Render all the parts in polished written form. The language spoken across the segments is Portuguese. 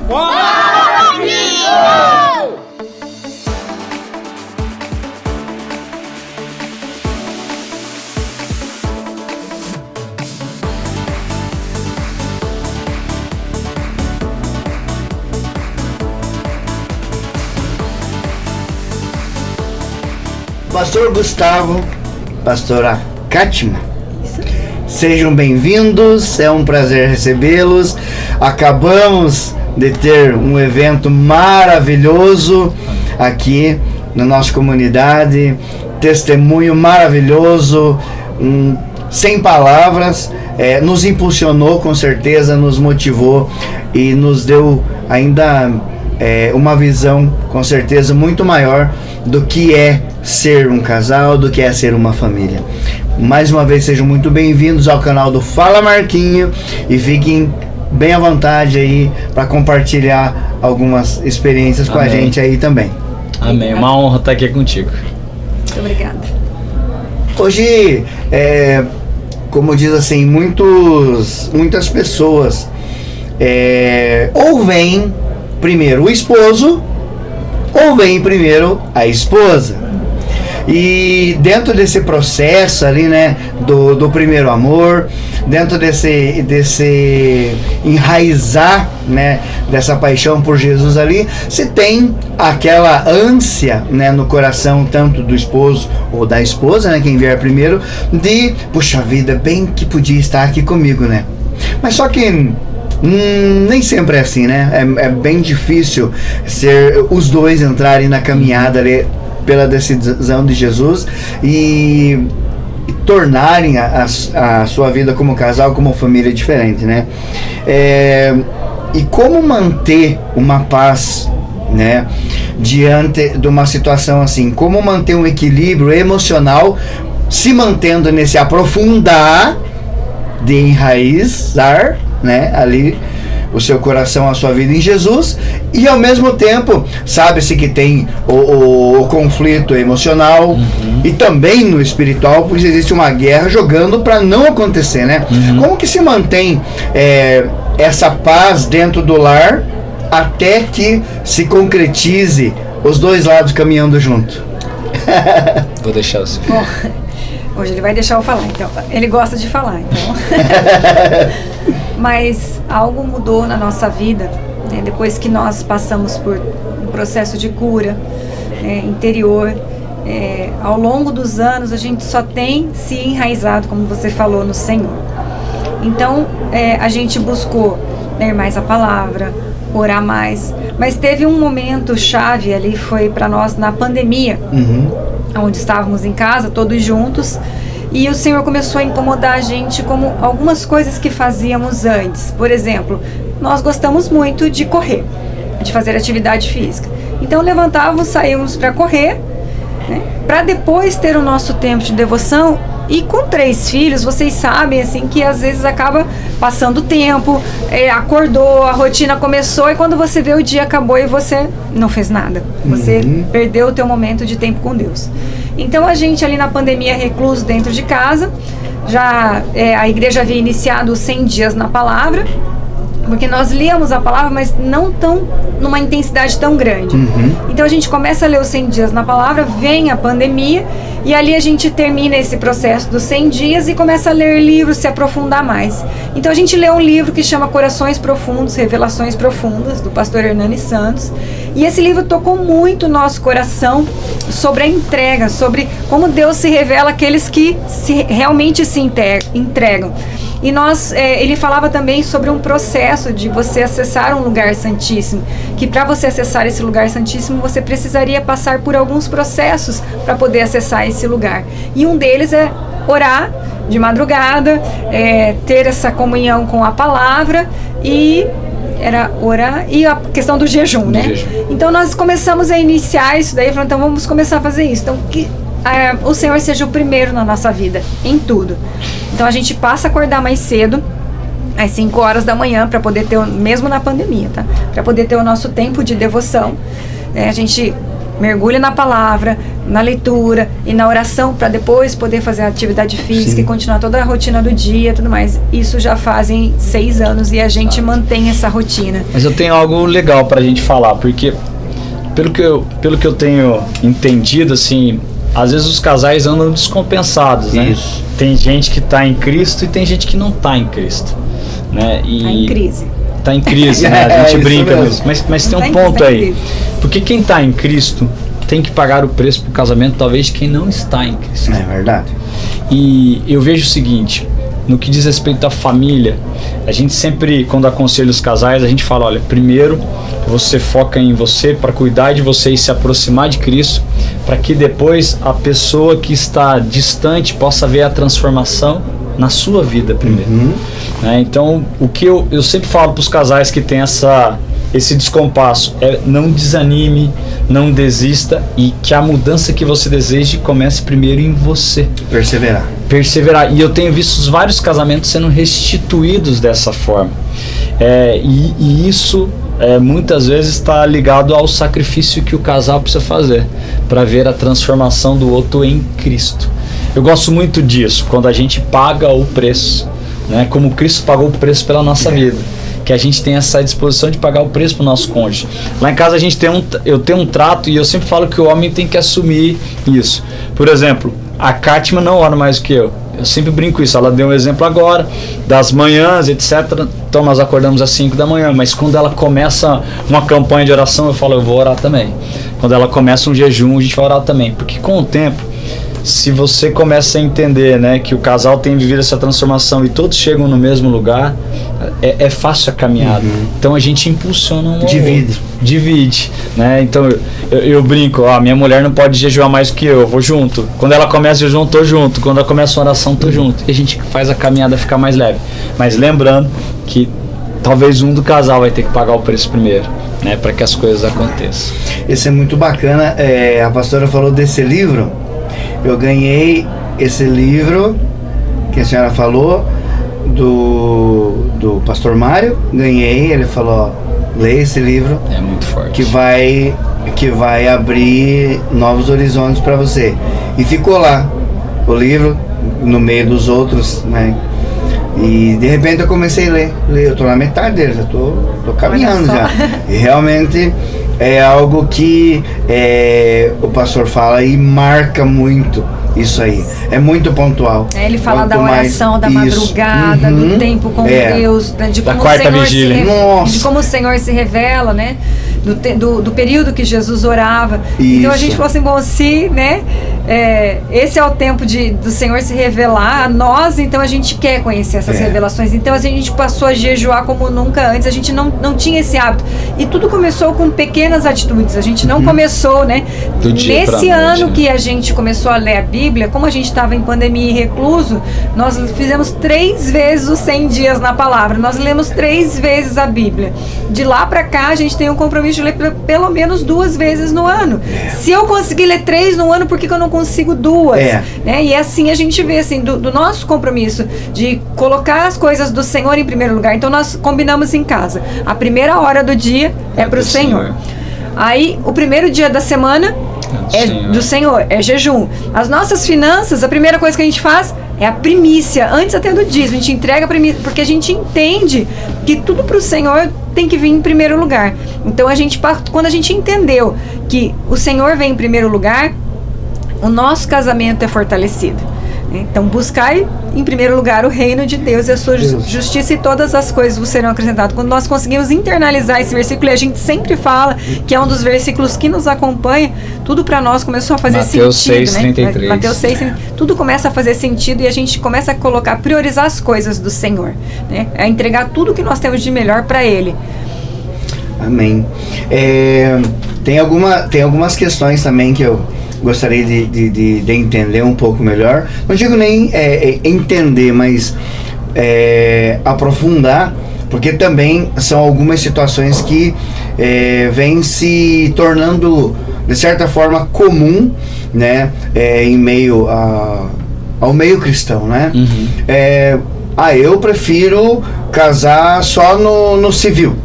Fala, Marquinhos! Pastor Gustavo, pastora Kátima, sejam bem-vindos, é um prazer recebê-los. Acabamos de ter um evento maravilhoso aqui na nossa comunidade, testemunho maravilhoso, sem palavras, nos impulsionou com certeza, nos motivou e nos deu ainda uma visão com certeza muito maior do que é ser um casal, do que é ser uma família. Mais uma vez sejam muito bem-vindos ao canal do Fala Marquinho e fiquem bem à vontade aí para compartilhar algumas experiências com a gente aí também. Amém, uma honra estar aqui contigo. Muito obrigada. Hoje, como diz assim, muitas pessoas ou vem primeiro o esposo ou vem primeiro a esposa. E dentro desse processo ali, né, do primeiro amor, dentro desse enraizar, né, dessa paixão por Jesus ali, se tem aquela ânsia, né, no coração tanto do esposo ou da esposa, né, quem vier primeiro, de, puxa vida, bem que podia estar aqui comigo, né? Mas só que nem sempre é assim, né? É bem difícil ser os dois entrarem na caminhada ali pela decisão de Jesus e tornarem a sua vida como casal, como família diferente, né? E como manter uma paz, né, diante de uma situação assim? Como manter um equilíbrio emocional, se mantendo nesse aprofundar de enraizar, né, ali o seu coração, a sua vida em Jesus, e ao mesmo tempo sabe-se que tem o conflito emocional e também no espiritual, pois existe uma guerra jogando para não acontecer, né? Como que se mantém essa paz dentro do lar até que se concretize os dois lados caminhando junto? Vou deixar você. Bom, hoje ele vai deixar eu falar, então. Ele gosta de falar, então. Mas algo mudou na nossa vida, né, depois que nós passamos por um processo de cura interior. Ao longo dos anos, a gente só tem se enraizado, como você falou, no Senhor. Então, a gente buscou ler mais a palavra, orar mais. Mas teve um momento chave ali, foi para nós na pandemia, onde estávamos em casa, todos juntos. E o Senhor começou a incomodar a gente como algumas coisas que fazíamos antes. Por exemplo, nós gostamos muito de correr, de fazer atividade física. Então levantávamos, saímos para correr, né, para depois ter o nosso tempo de devoção. E com 3 filhos, vocês sabem assim que às vezes acaba passando o tempo, acordou, a rotina começou e quando você vê o dia acabou e você não fez nada. Você perdeu o teu momento de tempo com Deus. Então a gente ali na pandemia recluso dentro de casa, já a igreja havia iniciado os 100 dias na palavra, porque nós líamos a palavra, mas não tão numa intensidade tão grande. Então a gente começa a ler os 100 dias na palavra, vem a pandemia e ali a gente termina esse processo dos 100 dias e começa a ler livros, se aprofundar mais. Então a gente lê um livro que chama Corações Profundos, Revelações Profundas, do pastor Hernani Santos, e esse livro tocou muito o nosso coração sobre a entrega, sobre como Deus se revela àqueles que realmente se entregam. E ele falava também sobre um processo de você acessar um lugar santíssimo, que para você acessar esse lugar santíssimo, você precisaria passar por alguns processos para poder acessar esse lugar. E um deles é orar de madrugada, ter essa comunhão com a palavra e era orar e a questão do jejum, né? Então nós começamos a iniciar isso daí, falando, então vamos começar a fazer isso. Então que o Senhor seja o primeiro na nossa vida, em tudo. Então a gente passa a acordar mais cedo, às 5 horas da manhã, para poder ter, mesmo na pandemia, tá? Para poder ter o nosso tempo de devoção. A gente mergulha na palavra, na leitura e na oração para depois poder fazer a atividade física Sim. e continuar toda a rotina do dia e tudo mais. Isso já fazem 6 anos e a gente mantém essa rotina. Mas eu tenho algo legal pra gente falar, porque pelo que eu tenho entendido, assim, às vezes os casais andam descompensados, né? Isso. Tem gente que tá em Cristo e tem gente que não tá em Cristo, né? E Tá em crise. tá em crise, né? A gente Isso brinca mesmo. mesmo. Mas tem Tá um em ponto aí. crise. Porque quem tá em Cristo tem que pagar o preço pro casamento, talvez, de quem não está em Cristo. É verdade. E eu vejo o seguinte, no que diz respeito à família, a gente sempre, quando aconselha os casais, a gente fala, olha, primeiro você foca em você para cuidar de você e se aproximar de Cristo, para que depois a pessoa que está distante possa ver a transformação na sua vida primeiro. Né? Então, o que eu sempre falo para os casais que tem esse descompasso é: não desanime, não desista, e que a mudança que você deseje comece primeiro em você. Perseverar. E eu tenho visto vários casamentos sendo restituídos dessa forma. E isso muitas vezes está ligado ao sacrifício que o casal precisa fazer para ver a transformação do outro em Cristo. Eu gosto muito disso, quando a gente paga o preço, né? Como Cristo pagou o preço pela nossa vida, que a gente tem essa disposição de pagar o preço para o nosso cônjuge. Lá em casa eu tenho um trato, e eu sempre falo que o homem tem que assumir isso. Por exemplo, a Kátima não ora mais do que eu. Eu sempre brinco isso. Ela deu um exemplo agora das manhãs, etc. Então nós acordamos às 5 da manhã, mas quando ela começa uma campanha de oração, eu falo, eu vou orar também. Quando ela começa um jejum, a gente vai orar também. Porque com o tempo, se você começa a entender, né, que o casal tem vivido essa transformação e todos chegam no mesmo lugar, é fácil a caminhada. Então a gente impulsiona um ao outro. Divide, né? Então eu brinco, minha mulher não pode jejuar mais que eu vou junto. Quando ela começa o jejum, tô junto. Quando ela começa a oração, tô junto. E a gente faz a caminhada ficar mais leve. Mas lembrando que talvez um do casal vai ter que pagar o preço primeiro, né, para que as coisas aconteçam. Esse é muito bacana. A pastora falou desse livro. Eu ganhei esse livro que a senhora falou do pastor Mário. Ganhei, ele falou, leia esse livro. É muito forte. Que vai abrir novos horizontes para você. E ficou lá o livro no meio dos outros, né? E de repente eu comecei a ler. Eu tô na metade dele, já tô caminhando já. E realmente é algo que o pastor fala e marca muito isso aí. É muito pontual. Ele fala Quanto da oração, mais da madrugada, do tempo com Deus, né, de Da como quarta o Senhor vigília. de como o Senhor se revela, né? Do período que Jesus orava. Isso. Então a gente falou assim, bom, se, né, esse é o tempo do Senhor se revelar a nós, então a gente quer conhecer essas revelações. Então a gente passou a jejuar como nunca antes, a gente não tinha esse hábito. E tudo começou com pequenas atitudes, a gente não começou, né? Do dia pra Nesse noite, ano né? que a gente começou a ler a Bíblia, como a gente estava em pandemia e recluso, nós fizemos 3 vezes os 100 dias na palavra, nós lemos 3 vezes a Bíblia. De lá pra cá a gente tem um compromisso de ler pelo menos 2 vezes no ano. Se eu conseguir ler 3 no ano, por que eu não consigo 2? Né? E assim a gente vê assim, do nosso compromisso de colocar as coisas do Senhor em primeiro lugar. Então nós combinamos em casa, a primeira hora do dia é pro Senhor. Aí o primeiro dia da semana é do Senhor, é jejum. As nossas finanças, a primeira coisa que a gente faz é a primícia, antes até do dízimo, a gente entrega a primícia, porque a gente entende que tudo pro Senhor tem que vir em primeiro lugar. Então quando a gente entendeu que o Senhor vem em primeiro lugar, o nosso casamento é fortalecido. Então buscai em primeiro lugar o reino de Deus e a sua justiça, e todas as coisas vos serão acrescentadas. Quando nós conseguimos internalizar esse versículo, e a gente sempre fala que é um dos versículos que nos acompanha, tudo para nós começou a fazer Mateus sentido, 6:33. né? Mateus 6, tudo começa a fazer sentido, e a gente começa a priorizar as coisas do Senhor, né? A entregar tudo que nós temos de melhor para Ele. Amém. Tem algumas questões também que eu gostaria de entender um pouco melhor. Não digo nem entender, mas aprofundar, porque também são algumas situações que vêm se tornando, de certa forma, comum, né, em meio ao meio cristão, né? Eu prefiro casar só no civil.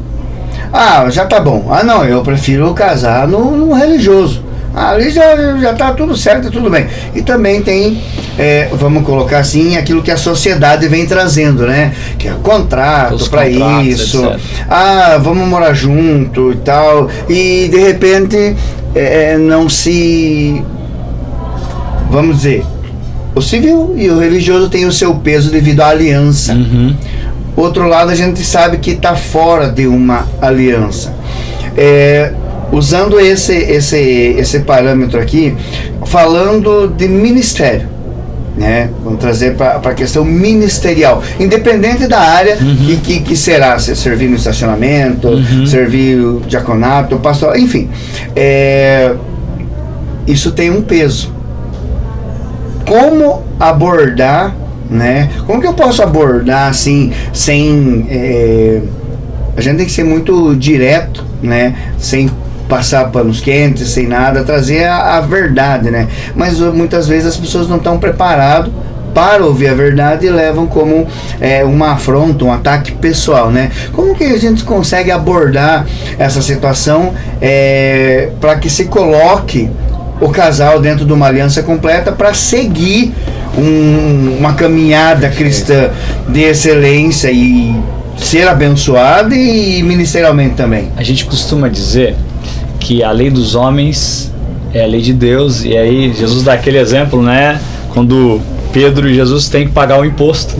Já tá bom. Não, eu prefiro casar no religioso. Ali já tá tudo certo, tudo bem. E também tem, vamos colocar assim, aquilo que a sociedade vem trazendo, né? Que é contrato para isso. etc. Vamos morar junto e tal. E de repente não se... Vamos dizer, o civil e o religioso tem o seu peso devido à aliança. Uhum. Outro lado, a gente sabe que está fora de uma aliança. Usando esse parâmetro aqui, falando de ministério, né? Vamos trazer para a questão ministerial, independente da área que será, se servir no estacionamento, servir o diaconato, pastor, enfim. Isso tem um peso. Como abordar, né? Como que eu posso abordar assim, sem... a gente tem que ser muito direto, né? Sem passar panos quentes, sem nada, trazer a verdade, né? Mas muitas vezes as pessoas não estão preparadas para ouvir a verdade e levam como uma afronta, um ataque pessoal, né? Como que a gente consegue abordar essa situação para que se coloque o casal dentro de uma aliança completa para seguir uma caminhada cristã de excelência e ser abençoado e ministerialmente também? A gente costuma dizer que a lei dos homens é a lei de Deus, e aí Jesus dá aquele exemplo, né? Quando Pedro e Jesus têm que pagar o imposto.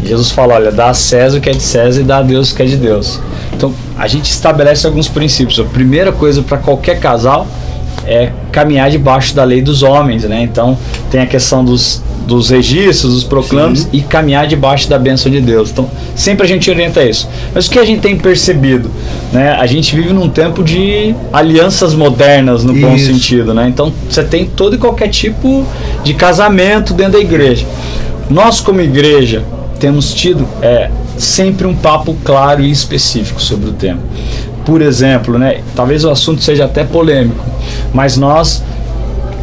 Jesus fala, olha, dá a César o que é de César e dá a Deus o que é de Deus. Então, a gente estabelece alguns princípios. A primeira coisa para qualquer casal é caminhar debaixo da lei dos homens, né? Então, tem a questão dos registros, dos proclames e caminhar debaixo da bênção de Deus. Então, sempre a gente orienta isso. Mas o que a gente tem percebido, né? A gente vive num tempo de alianças modernas, no bom sentido, né? Então, você tem todo e qualquer tipo de casamento dentro da igreja. Nós, como igreja, temos tido sempre um papo claro e específico sobre o tema. Por exemplo, né? Talvez o assunto seja até polêmico, mas nós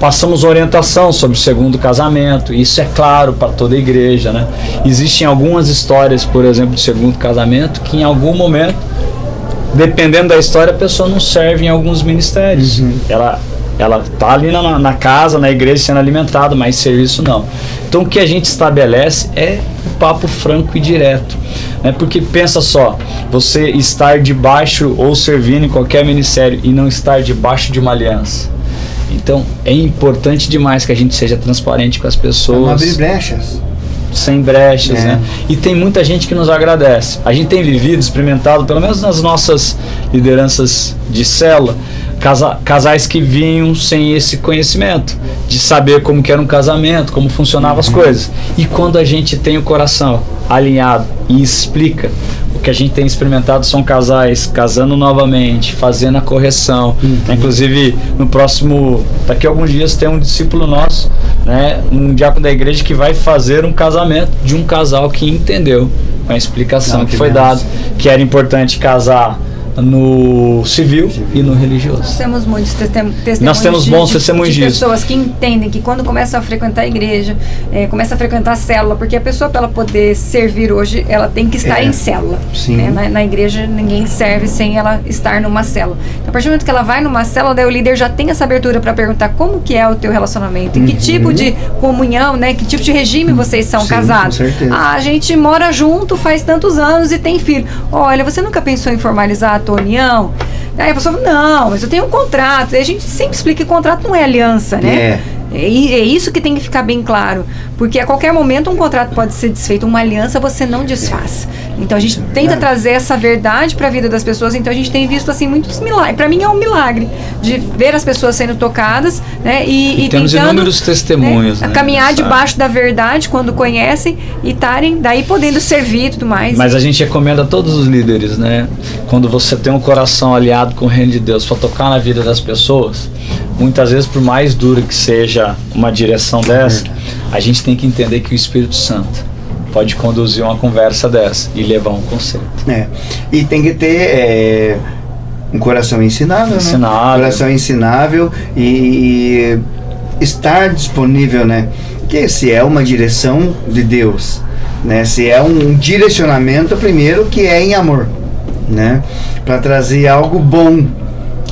passamos orientação sobre o segundo casamento. Isso é claro para toda a igreja, né? Existem algumas histórias, por exemplo, de segundo casamento, que em algum momento, dependendo da história, a pessoa não serve em alguns ministérios. Ela tá ali na casa, na igreja sendo alimentada, mas serviço não. Então o que a gente estabelece é um papo franco e direto, né? Porque pensa só, você estar debaixo ou servindo em qualquer ministério e não estar debaixo de uma aliança. Então é importante demais que a gente seja transparente com as pessoas. Não abrir brechas. Sem brechas, né? E tem muita gente que nos agradece. A gente tem vivido, experimentado, pelo menos nas nossas lideranças de célula, casais que vinham sem esse conhecimento de saber como que era um casamento, como funcionavam as coisas. E quando a gente tem o coração alinhado e explica, o que a gente tem experimentado são casais casando novamente, fazendo a correção. Inclusive, daqui a alguns dias tem um discípulo nosso, né, um diácono da igreja, que vai fazer um casamento de um casal que entendeu com a explicação que foi dada, que era importante casar no civil e no religioso. Nós temos muitos testemunhos. Nós temos bons testemunhos de disso. Pessoas que entendem que quando começam a frequentar a igreja, começam a frequentar a célula, porque a pessoa, para ela poder servir hoje, ela tem que estar em célula. Na igreja, ninguém serve sem ela estar numa célula. Então, a partir do momento que ela vai numa célula, daí o líder já tem essa abertura para perguntar como que é o teu relacionamento, em que tipo de comunhão, né? Que tipo de regime vocês são casados. Com certeza. A gente mora junto faz tantos anos e tem filho. Olha, você nunca pensou em formalizar a tua união? Aí a pessoa fala, não, mas eu tenho um contrato. Aí a gente sempre explica que contrato não é aliança, né? É isso que tem que ficar bem claro, porque a qualquer momento um contrato pode ser desfeito, uma aliança você não desfaz. Então a gente tenta trazer essa verdade para a vida das pessoas. Então a gente tem visto assim muitos milagres. Para mim é um milagre de ver as pessoas sendo tocadas, né? E temos tentando, inúmeros testemunhos, né, né, caminhar debaixo da verdade quando conhecem e estarem daí podendo servir e tudo mais. Mas a gente recomenda a todos os líderes, né? Quando você tem um coração aliado com o reino de Deus para tocar na vida das pessoas, muitas vezes, por mais dura que seja uma direção dessa, a gente tem que entender que o Espírito Santo pode conduzir uma conversa dessa e levar um conceito. E tem que ter um coração ensinável, né? Um coração ensinável e estar disponível, né? Porque se é uma direção de Deus, né? Se é um direcionamento, primeiro, que é em amor, né? Para trazer algo bom.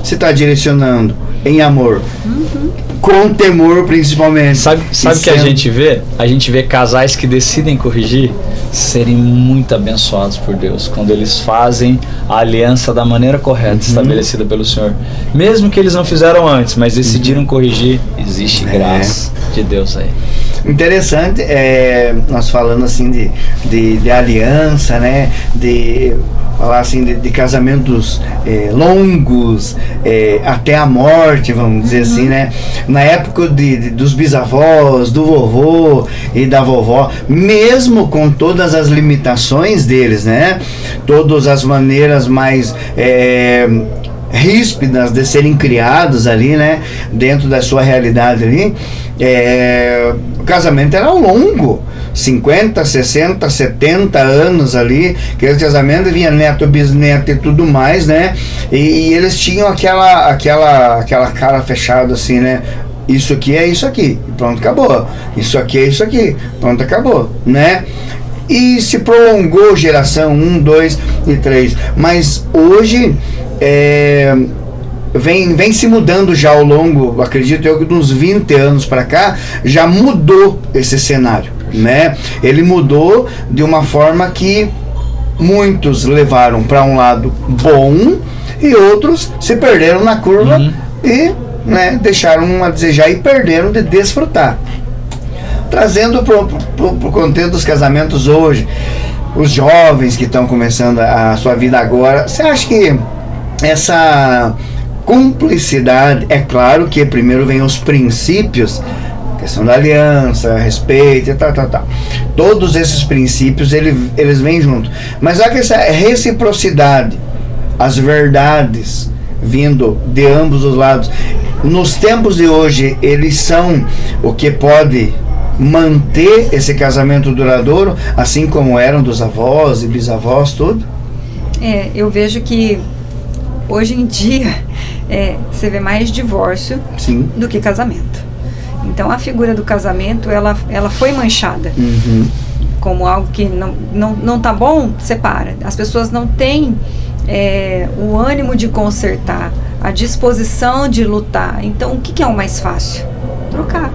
Se está direcionando em amor. Com temor, principalmente. Sabe o que a gente vê? A gente vê casais que decidem corrigir serem muito abençoados por Deus quando eles fazem a aliança da maneira correta, estabelecida pelo Senhor. Mesmo que eles não fizeram antes, mas decidiram corrigir, existe graça de Deus aí. Interessante, nós falando assim de aliança, né? De falar assim de casamentos longos, até a morte, vamos dizer assim, né? Na época dos bisavós, do vovô e da vovó, mesmo com todas as limitações deles, né? Todas as maneiras mais ríspidas de serem criados ali, né? Dentro da sua realidade ali, o casamento era longo, 50, 60, 70 anos ali, aquele casamento vinha neto, bisneto e tudo mais, né? E eles tinham aquela cara fechada assim, né? Isso aqui é isso aqui, pronto, acabou. Isso aqui é isso aqui, pronto, acabou, né? E se prolongou geração 1, 2 e 3, mas hoje vem se mudando já ao longo, acredito eu, que de uns 20 anos para cá, já mudou esse cenário, né? Ele mudou de uma forma que muitos levaram para um lado bom e outros se perderam na curva e, né, deixaram a desejar e perderam de desfrutar. Trazendo pro contexto dos casamentos hoje, os jovens que estão começando a sua vida agora, você acha que essa cumplicidade, é claro que primeiro vem os princípios, questão da aliança, respeito e tal. Todos esses princípios, eles vêm junto. Mas há que essa reciprocidade, as verdades vindo de ambos os lados, nos tempos de hoje, eles são o que pode manter esse casamento duradouro, assim como eram dos avós e bisavós, tudo? Eu vejo que hoje em dia você vê mais divórcio do que casamento. Então a figura do casamento ela foi manchada como algo que não tá bom, separa. As pessoas não têm o ânimo de consertar, a disposição de lutar. Então o que é o mais fácil? Trocar.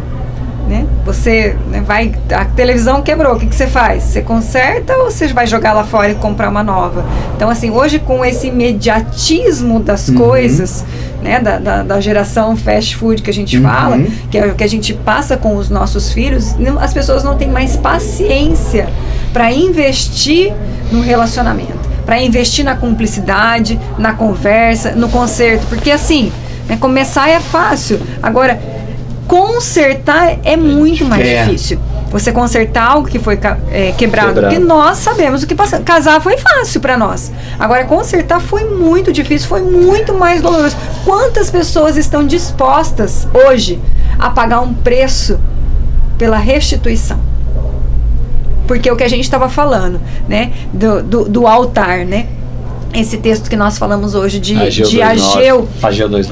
Né? Você vai, a televisão quebrou, o que você faz? Você conserta ou você vai jogar lá fora e comprar uma nova? Então assim, hoje com esse imediatismo das coisas, né, da geração fast food que a gente fala, que é o que a gente passa com os nossos filhos, as pessoas não têm mais paciência para investir no relacionamento, para investir na cumplicidade, na conversa, no conserto, porque assim, começar é fácil, agora consertar é muito mais difícil. Você consertar algo que foi quebrado, porque nós sabemos o que passa. Casar foi fácil para nós. Agora, consertar foi muito difícil, foi muito mais doloroso. Quantas pessoas estão dispostas hoje a pagar um preço pela restituição? Porque o que a gente estava falando, né, do altar, né? Esse texto que nós falamos hoje de Ageu,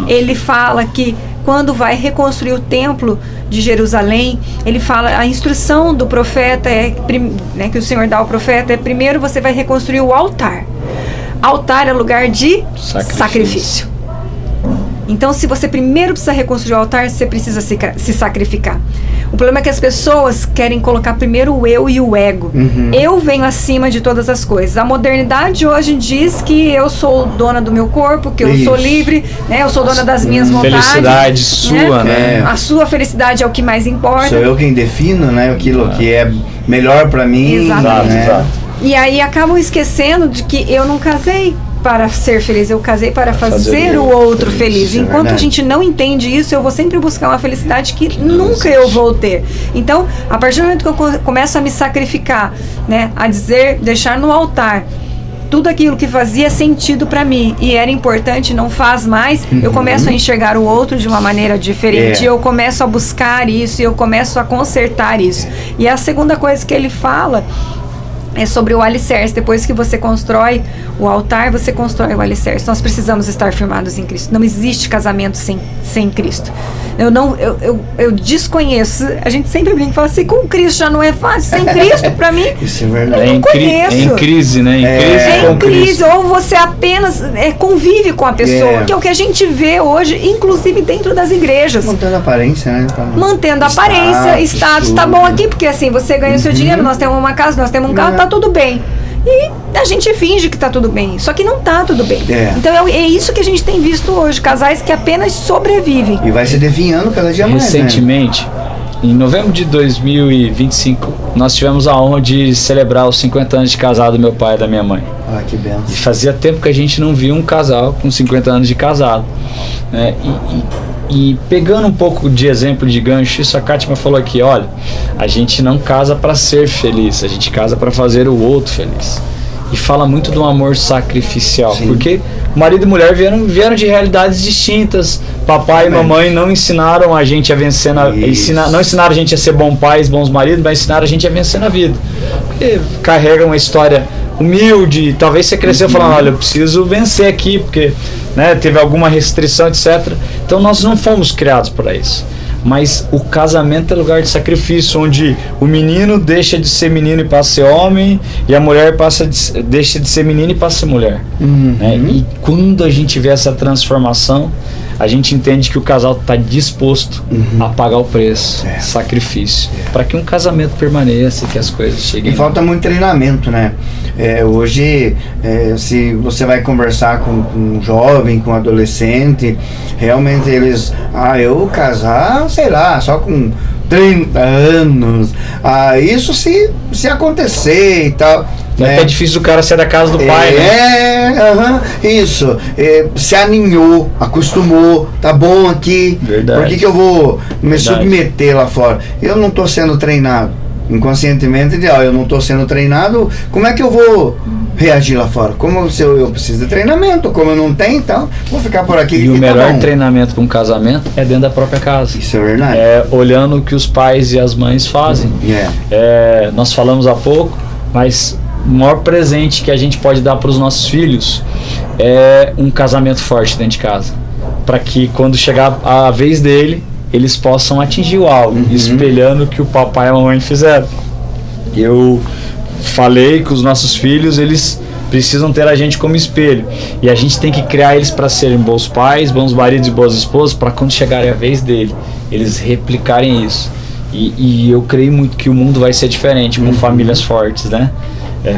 ele fala que quando vai reconstruir o templo de Jerusalém, ele fala, a instrução do profeta que o Senhor dá ao profeta primeiro você vai reconstruir o altar. Altar é lugar de sacrifício. Então, se você primeiro precisa reconstruir o altar, você precisa se sacrificar. O problema é que as pessoas querem colocar primeiro o eu e o ego. Eu venho acima de todas as coisas. A modernidade hoje diz que eu sou dona do meu corpo, que eu sou livre, né? Eu sou dona das minhas vontades. Felicidade sua, né? A sua felicidade é o que mais importa. Sou eu quem defino, né? Aquilo que é melhor pra mim. Exatamente. Né? E aí acabam esquecendo de que eu não casei para ser feliz, eu casei para fazer o outro feliz. Enquanto a gente não entende isso, eu vou sempre buscar uma felicidade que nunca eu vou ter. Então, a partir do momento que eu começo a me sacrificar, né, a deixar no altar tudo aquilo que fazia sentido para mim e era importante, não faz mais, eu começo a enxergar o outro de uma maneira diferente, eu começo a buscar isso, eu começo a consertar isso. E a segunda coisa que ele fala é sobre o alicerce. Depois que você constrói o altar, você constrói o alicerce. Nós precisamos estar firmados em Cristo. Não existe casamento sem Cristo. Eu desconheço. A gente sempre brinca e fala assim, com Cristo já não é fácil. Sem Cristo, pra mim, Isso é verdade. eu não conheço. É em crise, né? Em crise, ou você apenas convive com a pessoa, que é o que a gente vê hoje, inclusive dentro das igrejas. Mantendo a aparência, né? Mantendo a aparência, status, tá bom aqui, porque assim, você ganha o seu dinheiro, nós temos uma casa, nós temos um carro, tá tudo bem. E a gente finge que tá tudo bem, só que não tá tudo bem. Então é isso que a gente tem visto hoje, casais que apenas sobrevivem. E vai se definhando cada dia mais, recentemente, em novembro de 2025, nós tivemos a honra de celebrar os 50 anos de casado do meu pai e da minha mãe. Ah, que benção. E fazia tempo que a gente não via um casal com 50 anos de casado, né? E pegando um pouco de exemplo de gancho, isso a Kátia falou aqui, olha, a gente não casa para ser feliz, a gente casa para fazer o outro feliz. E fala muito do amor sacrificial, Sim. porque marido e mulher vieram de realidades distintas. Papai e mamãe não ensinaram a gente a vencer não ensinaram a gente a ser bons pais, bons maridos, mas ensinaram a gente a vencer na vida. Porque carrega uma história humilde, talvez você cresceu falando, olha, eu preciso vencer aqui, porque teve alguma restrição, etc. Então nós não fomos criados para isso. Mas o casamento é lugar de sacrifício, onde o menino deixa de ser menino e passa a ser homem, e a mulher deixa de ser menina e passa a ser mulher. Né? E quando a gente vê essa transformação, a gente entende que o casal está disposto a pagar o preço, sacrifício, para que um casamento permaneça e que as coisas cheguem. E falta muito treinamento, né? Hoje, se você vai conversar com um jovem, com um adolescente, realmente eles, eu casar, sei lá, só com 30 anos, isso se acontecer e tal. É difícil o cara sair da casa do pai, né? Isso. Se aninhou, acostumou, tá bom aqui. Verdade. Por que eu vou me submeter lá fora? Eu não tô sendo treinado. Inconscientemente, eu não estou sendo treinado, como é que eu vou reagir lá fora? Como se eu preciso de treinamento, como eu não tenho, então vou ficar por aqui. E o melhor treinamento para um casamento é dentro da própria casa. Isso é verdade. Olhando o que os pais e as mães fazem. Nós falamos há pouco, mas o maior presente que a gente pode dar para os nossos filhos é um casamento forte dentro de casa, para que quando chegar a vez dele, eles possam atingir o alvo, espelhando o que o papai e a mamãe fizeram. Eu falei que os nossos filhos, eles precisam ter a gente como espelho, e a gente tem que criar eles para serem bons pais, bons maridos e boas esposas, para quando chegar a vez dele, eles replicarem isso. E eu creio muito que o mundo vai ser diferente, com famílias fortes, né?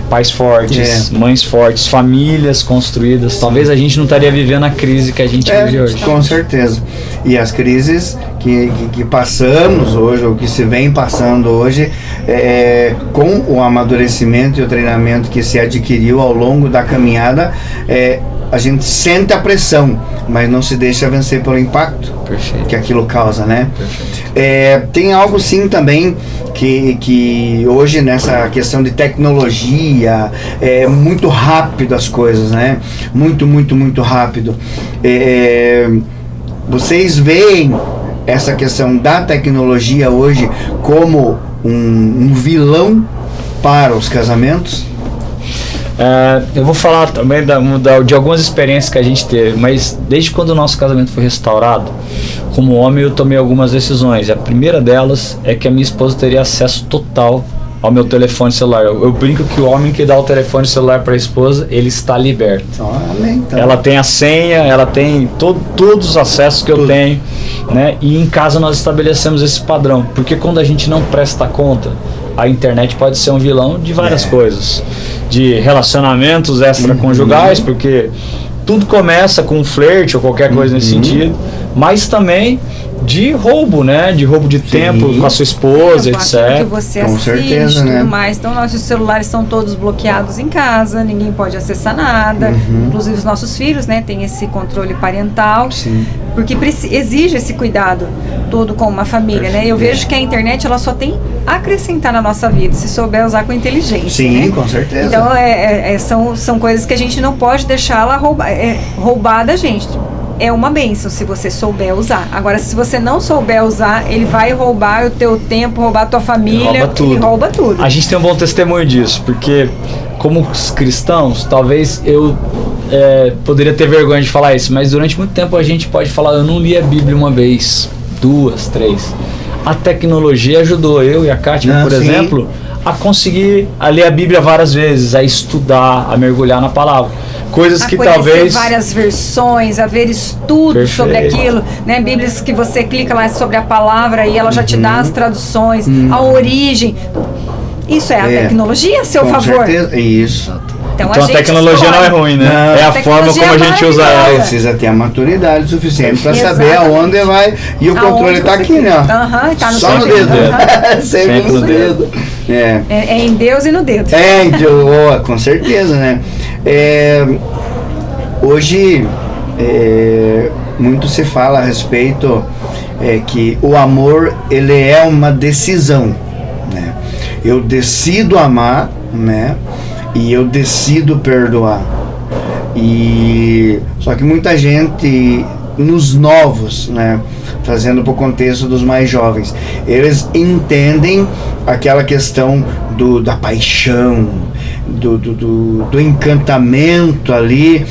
Pais fortes, mães fortes, famílias construídas. Talvez a gente não estaria vivendo a crise que a gente vive hoje. Com certeza. E as crises que passamos hoje, ou que se vem passando hoje, com o amadurecimento e o treinamento que se adquiriu ao longo da caminhada, a gente sente a pressão, mas não se deixa vencer pelo impacto que aquilo causa, né? Tem algo sim também que hoje nessa questão de tecnologia é muito rápido as coisas, né? Muito, muito, muito rápido. Vocês veem essa questão da tecnologia hoje como um vilão para os casamentos? Eu vou falar também de algumas experiências que a gente teve, mas desde quando o nosso casamento foi restaurado, como homem eu tomei algumas decisões. A primeira delas é que a minha esposa teria acesso total ao meu telefone celular. Eu brinco que o homem que dá o telefone celular para a esposa, ele está liberto. Então. Ela tem a senha, ela tem todos os acessos que eu tenho, né? E em casa nós estabelecemos esse padrão, porque quando a gente não presta conta, a internet pode ser um vilão de várias coisas, de relacionamentos extraconjugais, porque tudo começa com um flerte ou qualquer coisa nesse sentido, mas também de roubo, né? De roubo de tempo com a sua esposa, etc. Que você com assiste, certeza, tudo né? mais. Então, nossos celulares estão todos bloqueados em casa, ninguém pode acessar nada. Inclusive os nossos filhos, né? Tem esse controle parental. Sim. Porque exige esse cuidado todo com uma família, né? Eu vejo que a internet, ela só tem a acrescentar na nossa vida, se souber usar com inteligência. Sim, né? com certeza. Então, são coisas que a gente não pode deixar ela roubar da gente. é uma bênção se você souber usar. Agora, se você não souber usar, ele vai roubar o teu tempo, roubar a tua família. Ele rouba tudo. A gente tem um bom testemunho disso, porque como cristãos, talvez eu poderia ter vergonha de falar isso, mas durante muito tempo a gente pode falar, eu não li a Bíblia uma vez, 2, 3. A tecnologia ajudou eu e a Kátia, por exemplo, a conseguir a ler a Bíblia várias vezes, a estudar, a mergulhar na palavra. Coisas que talvez... várias versões, a ver estudos sobre aquilo, né? Bíblias que você clica lá sobre a palavra e ela já te dá as traduções, a origem. Isso é a tecnologia a seu favor. Certeza. Isso. Então a tecnologia não é ruim, né? Não. É a forma como a gente usa ela. Precisa ter a maturidade suficiente para saber aonde vai. E o controle está aqui, né? Tá no só no dedo. Sempre no dedo. É em Deus e no dedo. Com certeza, né? Hoje, muito se fala a respeito que o amor, ele é uma decisão, né? Eu decido amar, né? E eu decido perdoar. Só que muita gente, nos novos, né, trazendo para o contexto dos mais jovens, eles entendem aquela questão da paixão, do encantamento ali,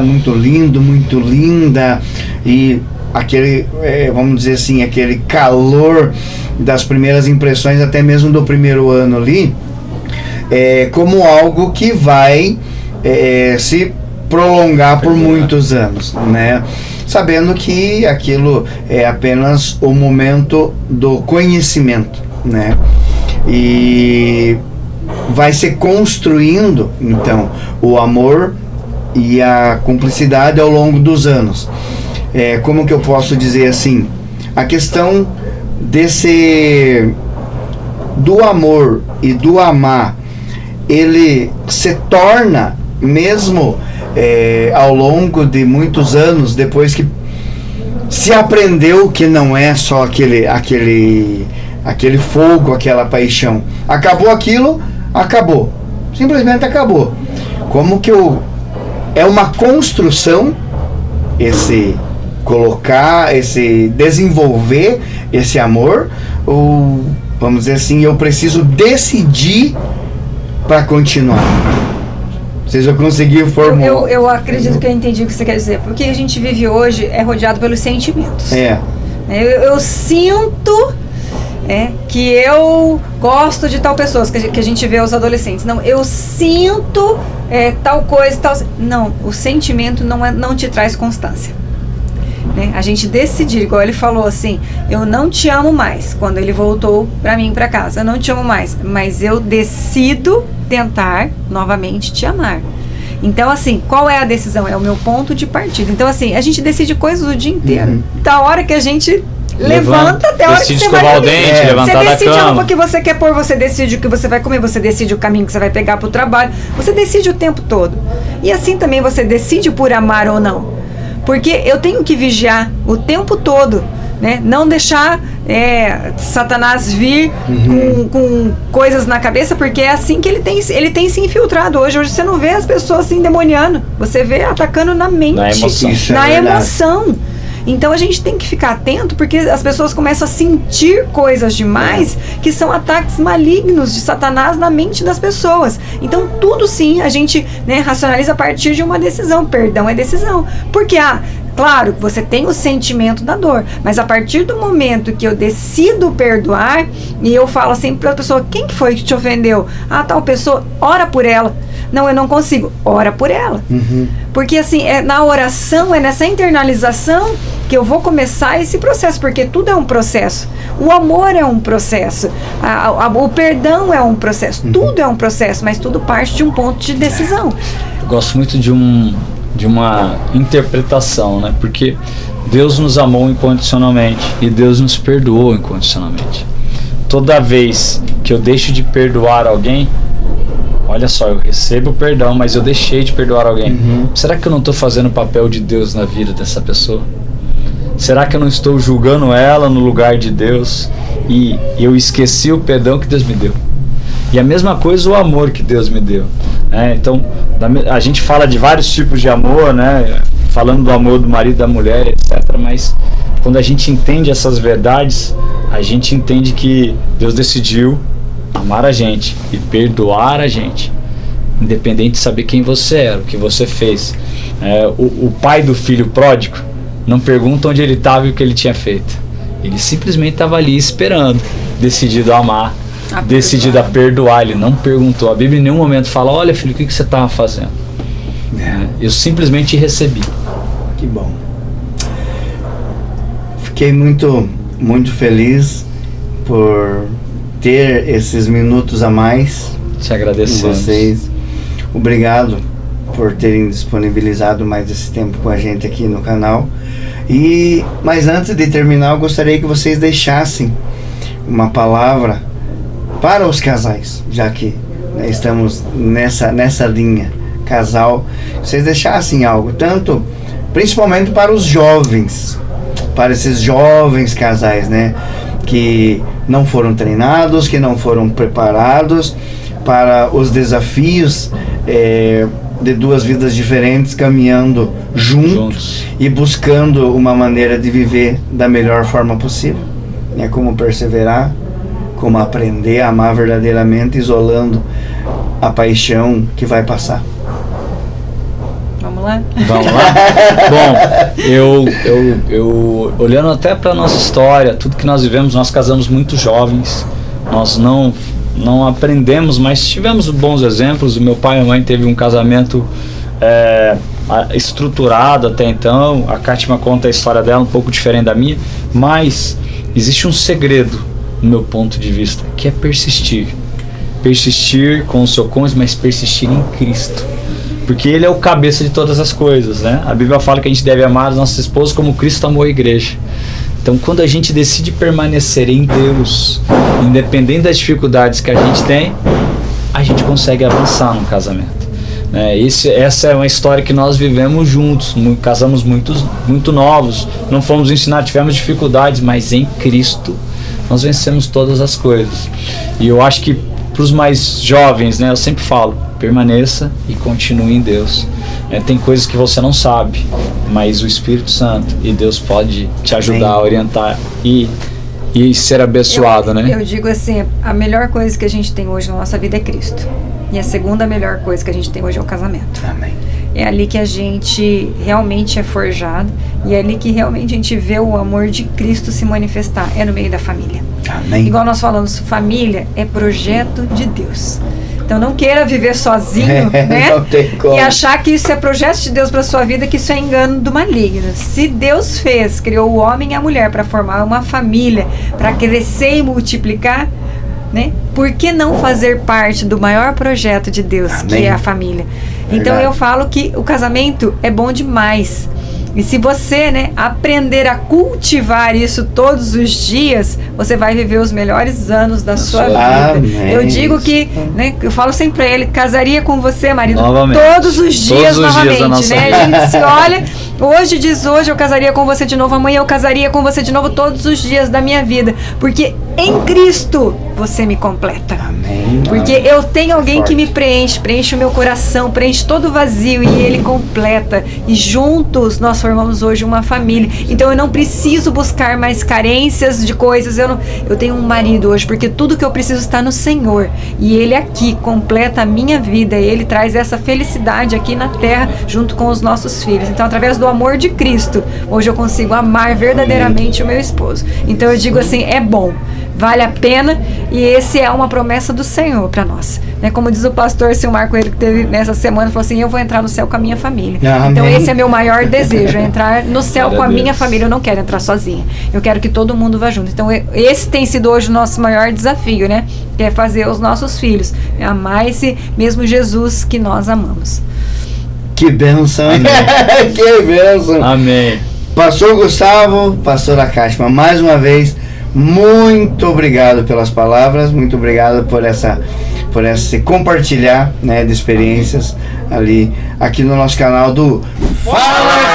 muito lindo, muito linda, e aquele, vamos dizer assim, aquele calor das primeiras impressões, até mesmo do primeiro ano ali, como algo que vai se prolongar por muitos anos, né? Sabendo que aquilo é apenas o momento do conhecimento, né? E vai se construindo, então, o amor e a cumplicidade ao longo dos anos. Como que eu posso dizer assim? A questão do amor e do amar, ele se torna, mesmo ao longo de muitos anos, depois que se aprendeu que não é só aquele fogo, aquela paixão. Acabou aquilo, acabou. Simplesmente acabou. Como que é uma construção, desenvolver esse amor, ou vamos dizer assim, eu preciso decidir para continuar. Vocês vão conseguir formular. Eu acredito que eu entendi o que você quer dizer. Porque a gente vive hoje é rodeado pelos sentimentos. Eu sinto que eu gosto de tal pessoa, que a gente vê os adolescentes. Não, eu sinto tal coisa, tal... Não, o sentimento não te traz constância. A gente decidir, igual ele falou assim, eu não te amo mais, quando ele voltou pra mim pra casa, eu não te amo mais, mas eu decido tentar novamente te amar. Então assim, qual é a decisão? É o meu ponto de partida. Então assim, a gente decide coisas o dia inteiro, da hora que a gente levanta até a hora que você vai dormir. Você decide a roupa que você quer pôr, você decide o que você vai comer, você decide o caminho que você vai pegar pro trabalho, você decide o tempo todo. E assim também você decide por amar ou não. Porque eu tenho que vigiar o tempo todo, né? Não deixar Satanás vir com coisas na cabeça, porque é assim que ele tem se infiltrado hoje. Hoje você não vê as pessoas se endemoniando, você vê atacando na mente, na emoção. Então a gente tem que ficar atento, porque as pessoas começam a sentir coisas demais que são ataques malignos de Satanás na mente das pessoas. Então tudo sim a gente racionaliza a partir de uma decisão. Perdão é decisão. Porque claro que você tem o sentimento da dor, mas a partir do momento que eu decido perdoar, e eu falo assim para a pessoa, quem que foi que te ofendeu? Tal pessoa, ora por ela. Não, eu não consigo. Ora por ela. Porque assim, na oração, nessa internalização que eu vou começar esse processo, porque tudo é um processo. O amor é um processo. O perdão é um processo. Tudo é um processo, mas tudo parte de um ponto de decisão. Eu gosto muito de uma interpretação, né? Porque Deus nos amou incondicionalmente e Deus nos perdoou incondicionalmente. Toda vez que eu deixo de perdoar alguém, olha só, eu recebo perdão, mas eu deixei de perdoar alguém. Será que eu não estou fazendo o papel de Deus na vida dessa pessoa? Será que eu não estou julgando ela no lugar de Deus e eu esqueci o perdão que Deus me deu? E a mesma coisa o amor que Deus me deu. Então, a gente fala de vários tipos de amor, né? falando do amor do marido e da mulher, etc. Mas quando a gente entende essas verdades, a gente entende que Deus decidiu amar a gente e perdoar a gente, independente de saber quem você era, o que você fez. O pai do filho pródigo não pergunta onde ele estava e o que ele tinha feito. Ele simplesmente estava ali esperando, decidido a amar, decidido a perdoar. Ele não perguntou. A Bíblia em nenhum momento fala: olha, filho, o que você estava fazendo? Eu simplesmente recebi. Que bom. Fiquei muito, muito feliz por ter esses minutos a mais. Te agradecemos. Vocês. Obrigado por terem disponibilizado mais esse tempo com a gente aqui no canal. Mas antes de terminar, eu gostaria que vocês deixassem uma palavra para os casais, já que estamos nessa linha casal. Vocês deixassem algo, principalmente para os jovens, para esses jovens casais, né, que não foram treinados, que não foram preparados para os desafios de duas vidas diferentes, caminhando juntos e buscando uma maneira de viver da melhor forma possível, né? Como perseverar, como aprender a amar verdadeiramente, isolando a paixão que vai passar. Vamos lá? Vamos lá? Bom, eu olhando até para nossa história, tudo que nós vivemos, nós casamos muito jovens, nós não aprendemos, mas tivemos bons exemplos. O meu pai e a mãe teve um casamento estruturado até então. A Kátima conta a história dela um pouco diferente da minha, mas existe um segredo no meu ponto de vista, que é persistir com o seu cônjuge, mas persistir em Cristo, porque Ele é o cabeça de todas as coisas, né? A Bíblia fala que a gente deve amar as nossas esposas como Cristo amou a igreja. Então, quando a gente decide permanecer em Deus, independente das dificuldades que a gente tem, a gente consegue avançar no casamento. Essa é uma história que nós vivemos juntos, casamos muito novos, não fomos ensinados, tivemos dificuldades, mas em Cristo nós vencemos todas as coisas. E eu acho que para os mais jovens, né, eu sempre falo: permaneça e continue em Deus. Tem coisas que você não sabe, mas o Espírito Santo e Deus pode te ajudar a orientar e ser abençoado, né? Eu digo assim, a melhor coisa que a gente tem hoje na nossa vida é Cristo. E a segunda melhor coisa que a gente tem hoje é o casamento. Amém. É ali que a gente realmente é forjado, e é ali que realmente a gente vê o amor de Cristo se manifestar, é no meio da família. Amém. Igual nós falamos, família é projeto de Deus. Então não queira viver sozinho, né? Não tem como. E achar que isso é projeto de Deus para sua vida, que isso é engano do maligno. Se Deus criou o homem e a mulher para formar uma família, para crescer e multiplicar, né? Por que não fazer parte do maior projeto de Deus, Amém. que é a família? Então eu falo que o casamento é bom demais. E se você, né, aprender a cultivar isso todos os dias, você vai viver os melhores anos da sua vida. Amém. Eu digo que, né, eu falo sempre pra ele, casaria com você, marido, novamente. todos os dias novamente, né? A gente se olha, hoje eu casaria com você de novo, amanhã eu casaria com você de novo, todos os dias da minha vida, porque em Cristo você me completa. Amém. Porque eu tenho alguém que me preenche o meu coração, preenche todo o vazio, e Ele completa. E juntos nós formamos hoje uma família. Então eu não preciso buscar mais carências de coisas. Eu tenho um marido hoje, porque tudo que eu preciso está no Senhor. E Ele aqui completa a minha vida. Ele traz essa felicidade aqui na terra, junto com os nossos filhos. Então, através do amor de Cristo, hoje eu consigo amar verdadeiramente o meu esposo. Então eu digo assim, é bom, vale a pena, e esse é uma promessa do Senhor para nós, né? Como diz o pastor Silmar Coelho, que teve nessa semana, falou assim: eu vou entrar no céu com a minha família. Amém. Então esse é meu maior desejo, é entrar no céu com a minha família. Eu não quero entrar sozinha, eu quero que todo mundo vá junto. Então esse tem sido hoje o nosso maior desafio, né? Que é fazer os nossos filhos amar esse mesmo Jesus que nós amamos. Que bênção. Que bênção. Amém. Pastor Gustavo, pastora Kátima, mais uma vez, muito obrigado pelas palavras, muito obrigado por esse compartilhar, né, de experiências aqui no nosso canal do Fala